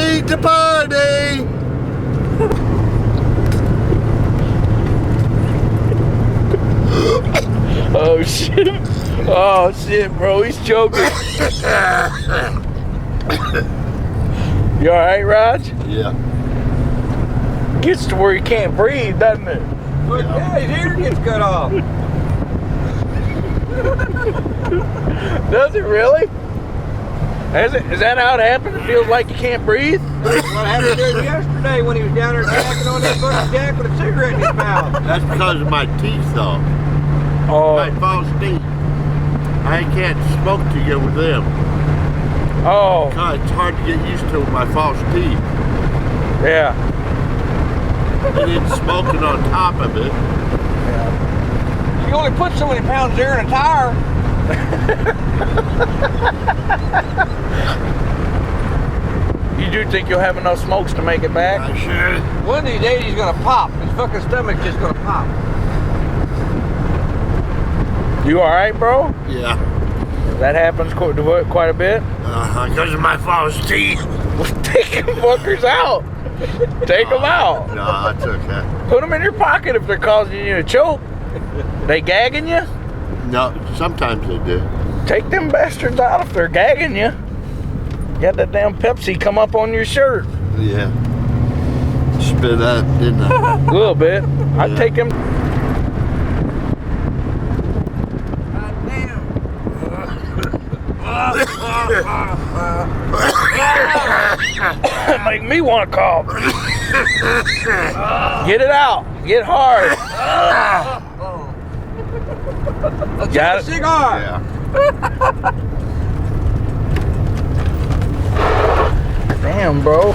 late to party. Oh shit. Oh shit, bro. He's choking. You alright, Raj? Yeah. Gets to where he can't breathe, doesn't it? But yeah, his ear gets cut off. Does it really? Is that how it happened? It feels like you can't breathe? What happened to him yesterday when he was down there jacking on that fucking jack with a cigarette in his mouth? That's because of my teeth, though. My Oh, false teeth. I can't smoke too good with them. oh, God, it's hard to get used to with my false teeth. yeah. And then smoking on top of it. You only put so many pounds of air in a tire. You do think you'll have enough smokes to make it back? I should. One of these days he's gonna pop. His fucking stomach's just gonna pop. You alright, bro? Yeah. That happens quite a bit. Because of my false teeth. Take them fuckers out. Take them out. No, that's okay. Put them in your pocket if they're causing you to choke. They gagging you? No, sometimes they do. Take them bastards out if they're gagging you. You had that damn Pepsi come up on your shirt. Yeah. Spit that, didn't I? A little bit. I'd Yeah. take them. Make me want to cough. Get it out. Get hard. Got A it? cigar. Yeah. Damn, bro.